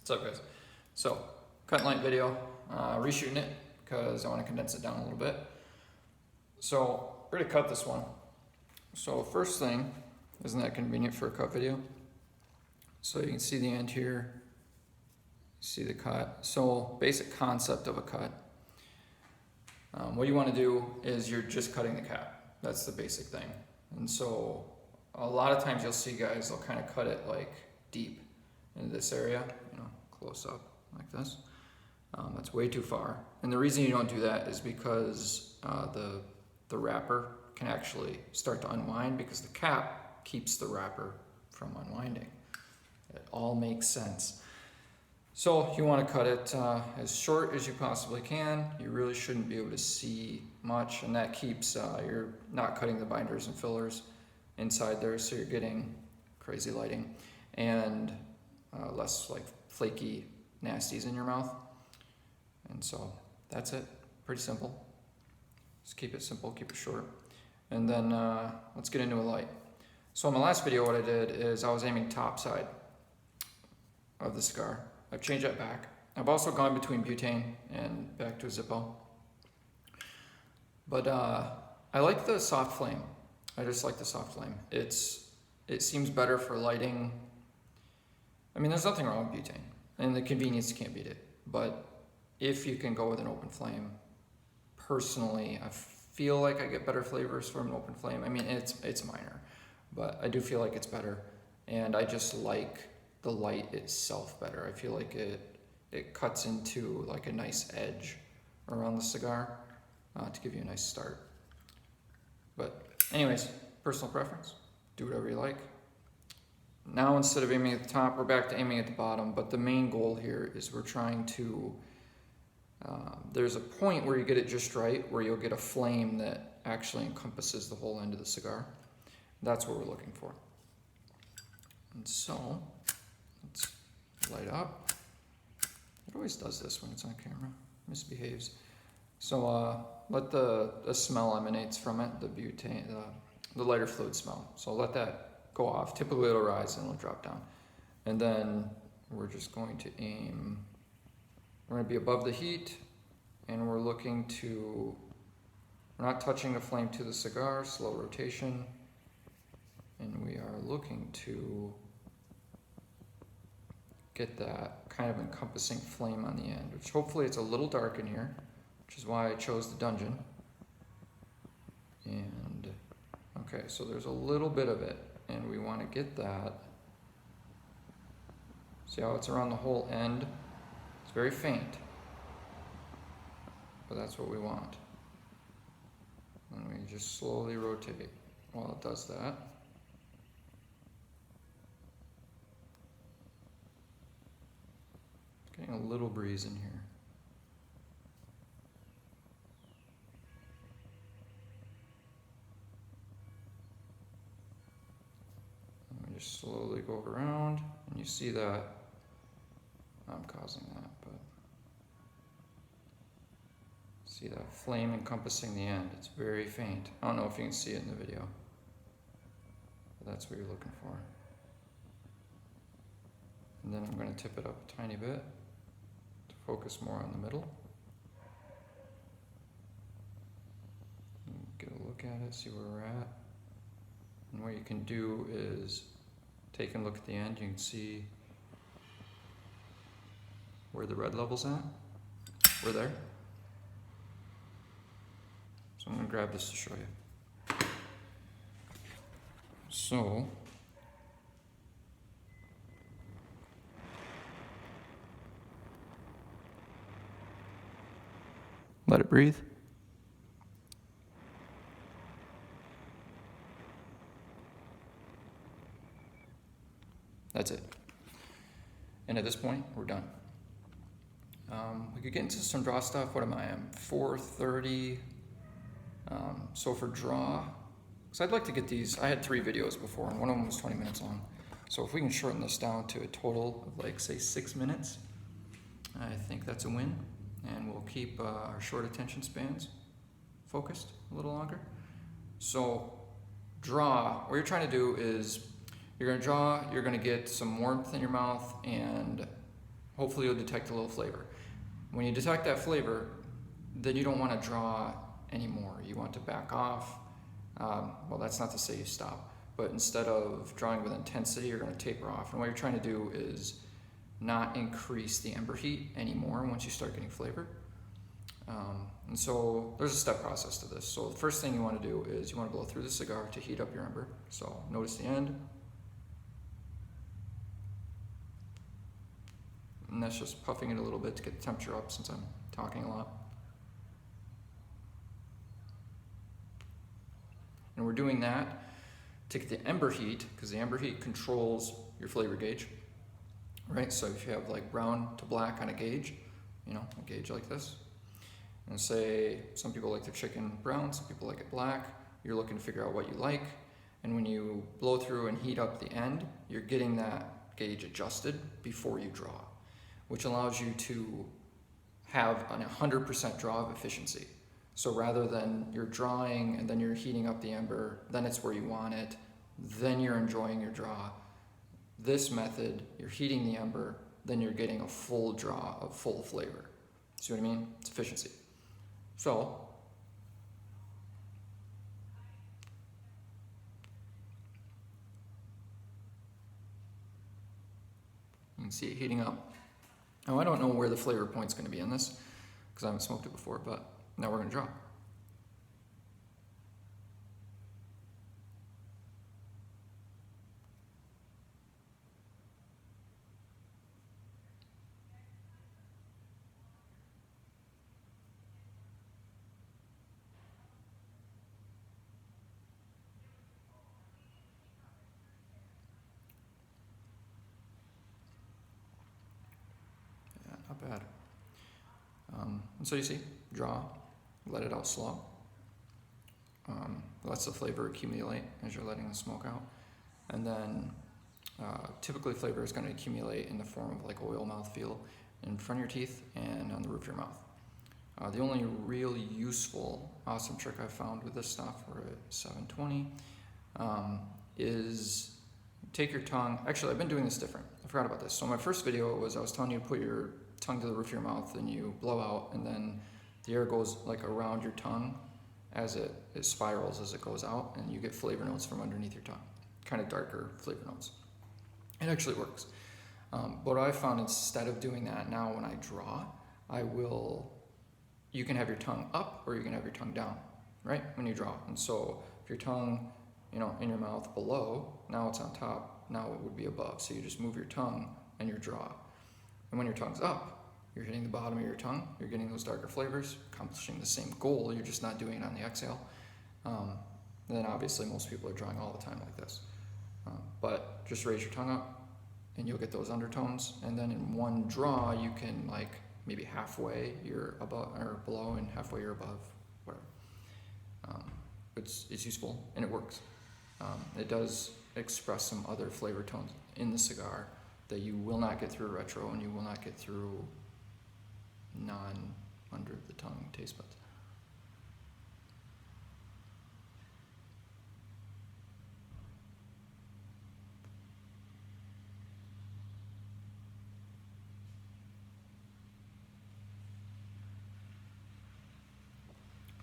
What's up, guys? So, cut and light video, reshooting it because I want to condense it down a little bit. So, we're going to cut this one. So, first thing, isn't that convenient for a cut video? So you can see the end here, see the cut. So, basic concept of a cut. What you want to do is you're just cutting the cap. That's the basic thing. And so, a lot of times you'll see guys, they'll kind of cut it like deep into this area, you know, close up like this. That's way too far. And the reason you don't do that is because the wrapper can actually start to unwind because the cap keeps the wrapper from unwinding. It all makes sense. So you want to cut it as short as you possibly can. You really shouldn't be able to see much, and that keeps, you're not cutting the binders and fillers inside there, so you're getting crazy lighting and less like flaky nasties in your mouth. And so that's it, pretty simple. Just keep it simple, keep it short. And then let's get into a light. So in my last video, what I did is I was aiming top side of the cigar. I've changed that back. I've also gone between butane and back to a Zippo. But I like the soft flame. I just like the soft flame. It seems better for lighting. I mean, there's nothing wrong with butane, and the convenience can't beat it. But if you can go with an open flame, personally, I feel like I get better flavors from an open flame. I mean, it's minor, but I do feel like it's better, and I just like the light itself better. I feel like it cuts into like a nice edge around the cigar to give you a nice start. But anyways, personal preference. Do whatever you like. Now instead of aiming at the top, we're back to aiming at the bottom, but the main goal here is we're trying to, there's a point where you get it just right, where you'll get a flame that actually encompasses the whole end of the cigar. That's what we're looking for. And so, let's light up. It always does this when it's on camera, misbehaves. So let the smell emanates from it, the butane, the lighter fluid smell. So let that go off. Typically it'll rise and it'll drop down. And then we're just going to aim, we're going to be above the heat, and we're looking to, we're not touching the flame to the cigar, slow rotation, and we are looking to get that kind of encompassing flame on the end, which hopefully it's a little dark in here, which is why I chose the dungeon. And okay, so there's a little bit of it, and we want to get that. See how it's around the whole end? It's very faint, but that's what we want. And we just slowly rotate while it does that. It's getting a little breeze in here. Just slowly go around, and you see that I'm causing that, but see that flame encompassing the end. It's very faint. I don't know if you can see it in the video, but that's what you're looking for. And then I'm going to tip it up a tiny bit to focus more on the middle. Get a look at it, see where we're at. And what you can do is take a look at the end. You can see where the red level's at. We're there. So I'm going to grab this to show you. So let it breathe. That's it. And at this point, we're done. We could get into some draw stuff. What am I? I'm 4:30. So for draw, because I'd like to get these, I had 3 videos before, and one of them was 20 minutes long. So if we can shorten this down to a total of like, say, 6 minutes, I think that's a win. And we'll keep our short attention spans focused a little longer. So draw, what you're trying to do is, you're going to draw, you're going to get some warmth in your mouth and hopefully you'll detect a little flavor. When you detect that flavor, then you don't want to draw anymore. You want to back off. Well, that's not to say you stop, but instead of drawing with intensity, you're going to taper off. And what you're trying to do is not increase the ember heat anymore once you start getting flavor. And so there's a step process to this. So the first thing you want to do is you want to blow through the cigar to heat up your ember. So notice the end. And that's just puffing it a little bit to get the temperature up since I'm talking a lot. And we're doing that to get the ember heat, because the ember heat controls your flavor gauge, right? So if you have like brown to black on a gauge, a gauge like this, and say some people like their chicken brown, some people like it black, you're looking to figure out what you like, and when you blow through and heat up the end, you're getting that gauge adjusted before you draw, which allows you to have a 100% draw of efficiency. So rather than you're drawing and then you're heating up the ember, then it's where you want it, then you're enjoying your draw. This method, you're heating the ember, then you're getting a full draw of full flavor. See what I mean? It's efficiency. So, you can see it heating up. Now I don't know where the flavor point's going to be in this, because I haven't smoked it before, but now we're going to draw. Yeah, not bad. And so you see, draw, let it out slow. Lets the flavor accumulate as you're letting the smoke out. And then typically flavor is going to accumulate in the form of like oil mouthfeel in front of your teeth and on the roof of your mouth. The only really useful, awesome trick I've found with this stuff, we're at 720, is take your tongue. Actually, I've been doing this different. I forgot about this. So my first video was I was telling you to put your tongue to the roof of your mouth and you blow out, and then the air goes like around your tongue as it spirals as it goes out, and you get flavor notes from underneath your tongue, kind of darker flavor notes. It actually works. But what I found, instead of doing that, now when I draw, you can have your tongue up or you can have your tongue down, right, when you draw. And so if your tongue, in your mouth below, now it's on top, now it would be above. So you just move your tongue and you draw. And when your tongue's up, you're hitting the bottom of your tongue, you're getting those darker flavors, accomplishing the same goal, you're just not doing it on the exhale. Then obviously most people are drawing all the time like this. But just raise your tongue up and you'll get those undertones. And then in one draw, you can like maybe halfway you're above or below and halfway you're above, whatever. It's useful and it works. It does express some other flavor tones in the cigar that you will not get through retro and you will not get through non-under the tongue taste buds.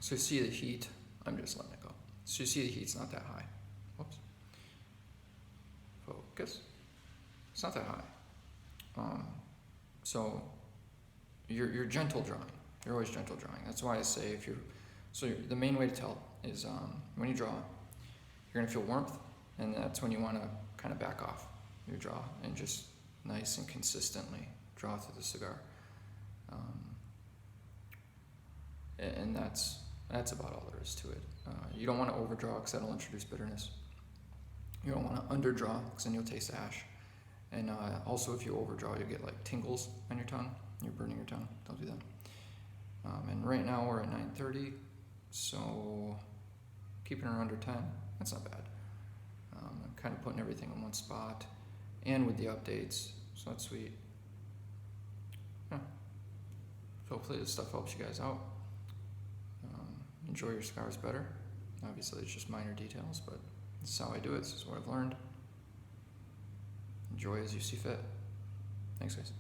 So you see the heat, I'm just letting it go. So you see the heat's not that high. Whoops. Focus. It's not that high. So you're gentle drawing. You're always gentle drawing. That's why I say the main way to tell is when you draw, you're gonna feel warmth, and that's when you wanna kind of back off your draw and just nice and consistently draw through the cigar. And that's about all there is to it. You don't want to overdraw because that'll introduce bitterness. You don't want to underdraw because then you'll taste ash. And also if you overdraw, you'll get like tingles on your tongue. You're burning your tongue. Don't do that. And right now we're at 9:30, so keeping her under 10, that's not bad. I'm kind of putting everything in one spot and with the updates, so that's sweet. Yeah. So hopefully this stuff helps you guys out. Enjoy your cigars better. Obviously it's just minor details, but this is how I do it. This is what I've learned. Enjoy as you see fit. Thanks, guys.